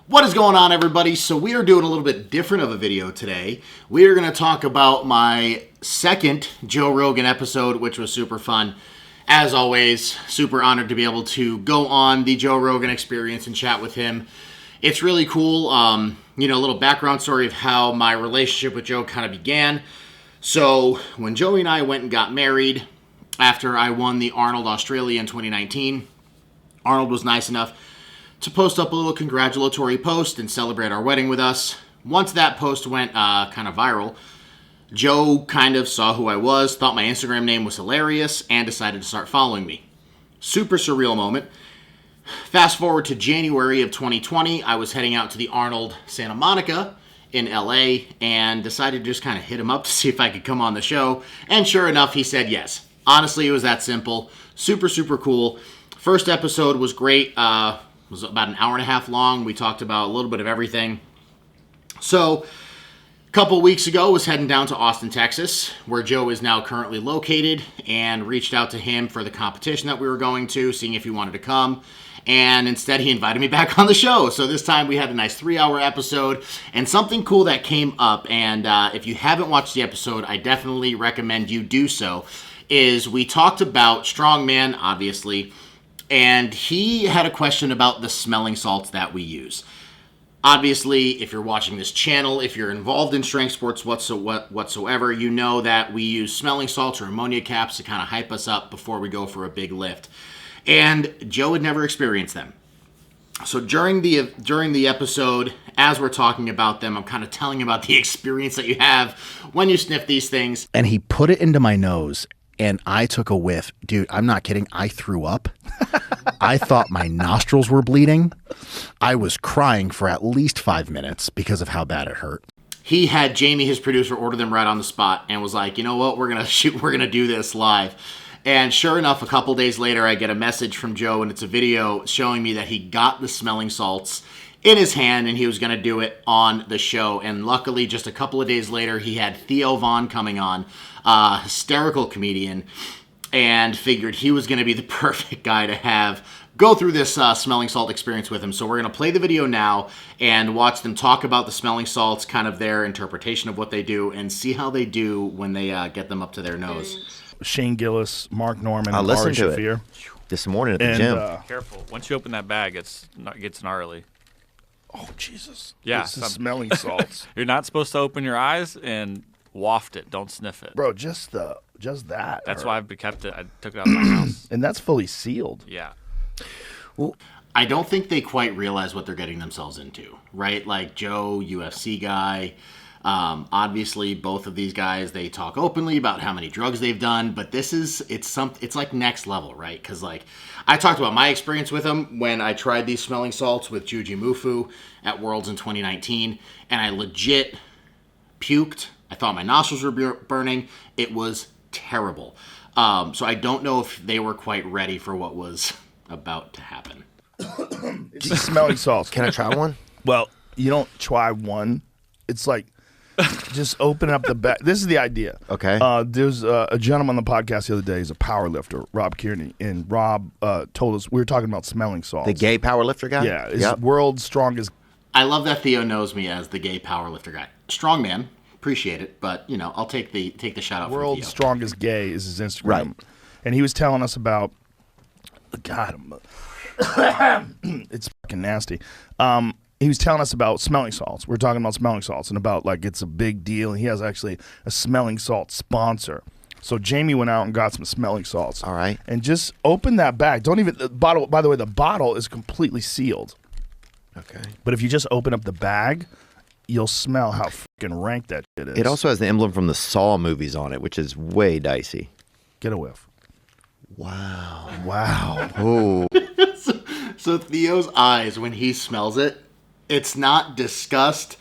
What is going on, everybody? So we are doing a little bit different of a video today. We are going to talk about my second Joe Rogan episode, which was super fun. As always, super honored to be able to go on the Joe Rogan Experience and chat with him. It's really cool. A little background story of how my relationship with Joe kind of began. So when Joey and I went and got married after I won the Arnold Australia in 2019, Arnold was nice enough to post up a little congratulatory post and celebrate our wedding with us. Once that post went kind of viral, Joe kind of saw who I was, thought my Instagram name was hilarious, and decided to start following me. Super surreal moment. Fast forward to January of 2020, I was heading out to the Arnold Santa Monica in LA and decided to just kind of hit him up to see if I could come on the show. And sure enough, he said yes. Honestly, it was that simple. Super, super cool. First episode was great. Was about an hour and a half long. We talked about a little bit of everything. So, a couple weeks ago, was heading down to Austin, Texas, where Joe is now currently located, and reached out to him for the competition that we were going to, seeing if he wanted to come. And instead, he invited me back on the show. So this time, we had a nice 3-hour episode, and something cool that came up, and if you haven't watched the episode, I definitely recommend you do so, is we talked about strongman, obviously, and he had a question about the smelling salts that we use. Obviously, if you're watching this channel, if you're involved in strength sports whatsoever, you know that we use smelling salts or ammonia caps to kind of hype us up before we go for a big lift. And Joe had never experienced them. So during the episode, as we're talking about them, I'm kind of telling about the experience that you have when you sniff these things. And he put it into my nose. And I took a whiff. Dude, I'm not kidding. I threw up. I thought my nostrils were bleeding. I was crying for at least 5 minutes because of how bad it hurt. He had Jamie, his producer, order them right on the spot and was like, you know what, we're going to do this live. And sure enough, a couple days later, I get a message from Joe, and it's a video showing me that he got the smelling salts in his hand and he was going to do it on the show. And luckily, just a couple of days later, he had Theo Vaughn coming on, a hysterical comedian, and figured he was going to be the perfect guy to have go through this smelling salt experience with him. So we're going to play the video now and watch them talk about the smelling salts, kind of their interpretation of what they do, and see how they do when they get them up to their nose. Shane Gillis, Mark Norman, I and listened Ari to Shafir. it this morning at the gym. Careful. Once you open that bag, it gets gnarly. Oh, Jesus. Yeah. This is smelling salts. You're not supposed to open your eyes and waft it. Don't sniff it. Bro, just that. That's why I've kept it. I took it out of my house. And that's fully sealed. Yeah. Well, I don't think they quite realize what they're getting themselves into, right? Like Joe, UFC guy. Obviously, both of these guys, they talk openly about how many drugs they've done, but it's like next level, right? Because like I talked about my experience with them when I tried these smelling salts with Juji Mufu at Worlds in 2019, and I legit puked. I thought my nostrils were burning. It was terrible. So I don't know if they were quite ready for what was about to happen. It's smelling salts. Can I try one? Well, you don't try one. It's like just open up the bag. This is the idea. Okay. There's a gentleman on the podcast the other day. He's a power lifter, Rob Kearney. And Rob told us, we were talking about smelling salts. The gay power lifter guy? Yeah. He's world's strongest. I love that Theo knows me as the gay powerlifter guy. Strong man. Appreciate it. But, I'll take the shout out World's from Theo. strongest gay is his Instagram. Right. And he was telling us about, God, it's fucking nasty. He was telling us about smelling salts. We're talking about smelling salts and about like it's a big deal. And he has actually a smelling salt sponsor. So Jamie went out and got some smelling salts. All right. And just open that bag. The bottle, by the way, the bottle is completely sealed. Okay. But if you just open up the bag, you'll smell how fucking rank that shit is. It also has the emblem from the Saw movies on it, which is way dicey. Get a whiff. Wow. Wow. Oh. So Theo's eyes, when he smells it, it's not disgust.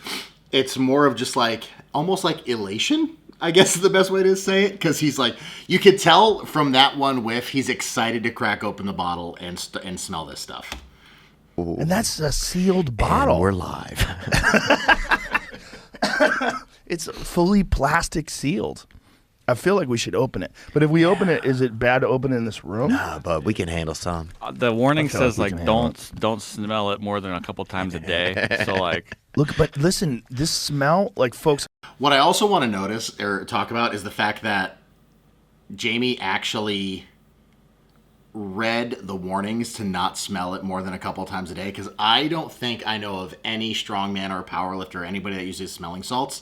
It's more of just like, almost like elation, I guess is the best way to say it. Because he's like, you could tell from that one whiff, he's excited to crack open the bottle and smell this stuff. Ooh. And that's a sealed bottle. And we're live. It's fully plastic sealed. I feel like we should open it. But if we open it, is it bad to open it in this room? Nah, but we can handle some. The warning I feel says like we like can handle don't smell it more than a couple times a day. So like Look, but listen, this smell, like folks, What I also want to notice or talk about is the fact that Jamie actually read the warnings to not smell it more than a couple times a day, because I don't think I know of any strongman or powerlifter or anybody that uses smelling salts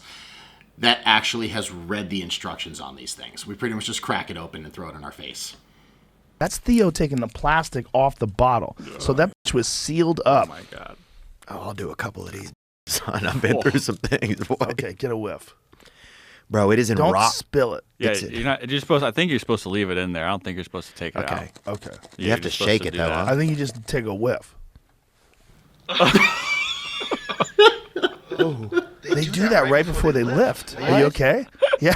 that actually has read the instructions on these things. We pretty much just crack it open and throw it in our face. that's Theo taking the plastic off the bottle. So that bitch was sealed up. oh my god. Oh, I'll do a couple of these. Son, I've been through some things, boy. Okay, get a whiff. Bro, it isn't Don't raw. spill it. Yeah, It's- you're not. You're supposed. I think you're supposed to leave it in there. I don't think you're supposed to take it Okay. out. Okay. You have to you're supposed shake it, do though, that. huh? I think you just take a whiff. Oh, they do that right before they lift. Are you okay? Yeah,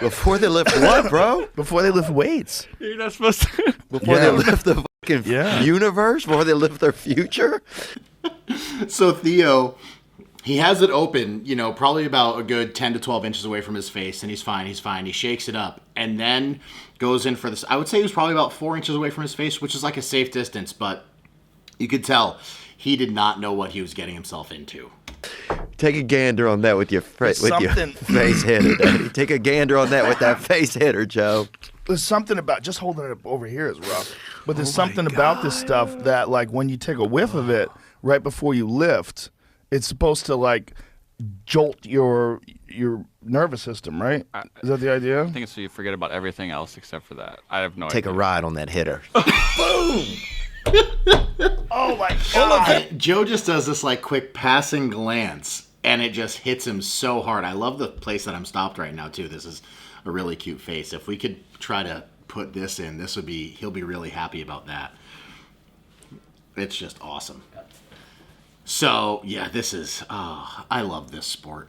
Before they lift what, bro? before they lift weights. You're not supposed to. Before Yeah. they lift the fucking Yeah. universe? Before they lift their future? So Theo, he has it open, probably about a good 10 to 12 inches away from his face, and he's fine. He shakes it up and then goes in for this. I would say he was probably about 4 inches away from his face, which is like a safe distance, but you could tell he did not know what he was getting himself into. Take a gander on that with your something- face hitter, Daddy. Take a gander on that with that face hitter, Joe. There's something about just holding it up over here is rough. But there's something about this stuff that, like, when you take a whiff of it right before you lift, it's supposed to like jolt your nervous system, right? Is that the idea? I think it's so you forget about everything else except for that. I have no Take a idea. ride on that hitter. Oh my god! Joe just does this like quick passing glance, and it just hits him so hard. I love the place that I'm stopped right now too. This is a really cute face. If we could try to put this in, he'll be really happy about that. It's just awesome. So yeah, I love this sport.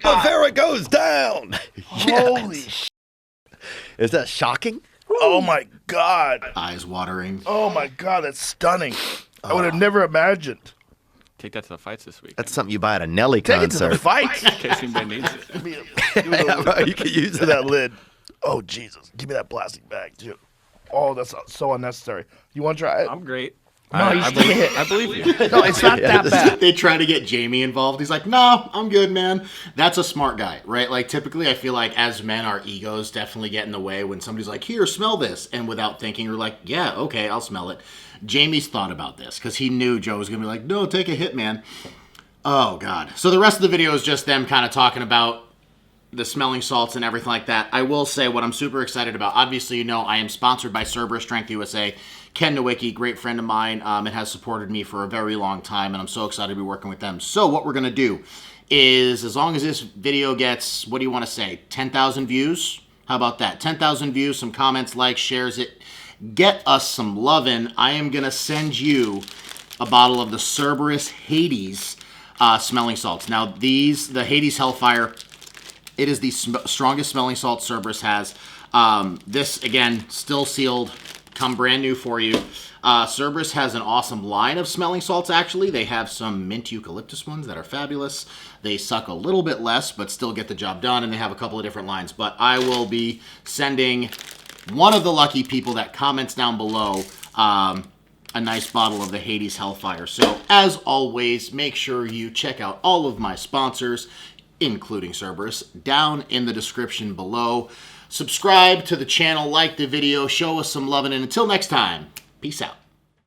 Oh, there it goes down. Holy! Is that shocking? Oh my god! Eyes watering. Oh my god! That's stunning. I would have never imagined. Take that to the fights this week. That's something you buy at a Nelly Take it to the concert. fight. in case anybody needs it. Yeah, bro, you can use To that. that lid. Oh Jesus! Give me that plastic bag too. Oh, that's so unnecessary. You want to try it? I'm great. No, you can't. I believe you. No, it's not that bad. They try to get Jamie involved. He's like, no, I'm good, man. That's a smart guy, right? Like, typically, I feel like as men, our egos definitely get in the way when somebody's like, here, smell this. And without thinking, we're like, yeah, okay, I'll smell it. Jamie's thought about this because he knew Joe was going to be like, no, take a hit, man. Oh, God. So the rest of the video is just them kind of talking about the smelling salts and everything like that. I will say what I'm super excited about. Obviously, I am sponsored by Cerberus Strength USA. Ken Nowicki, great friend of mine, and has supported me for a very long time, and I'm so excited to be working with them. So what we're going to do is, as long as this video gets, what do you want to say, 10,000 views? How about that? 10,000 views, some comments, likes, shares it. Get us some lovin'. I am going to send you a bottle of the Cerberus Hades smelling salts. Now, the Hades Hellfire, it is the strongest smelling salt Cerberus has. This, again, still sealed, come brand new for you. Cerberus has an awesome line of smelling salts, actually. They have some mint eucalyptus ones that are fabulous. They suck a little bit less, but still get the job done, and they have a couple of different lines. But I will be sending one of the lucky people that comments down below a nice bottle of the Hades Hellfire. So, as always, make sure you check out all of my sponsors, including Cerberus, down in the description below. Subscribe to the channel, like the video, show us some loving, and until next time, peace out.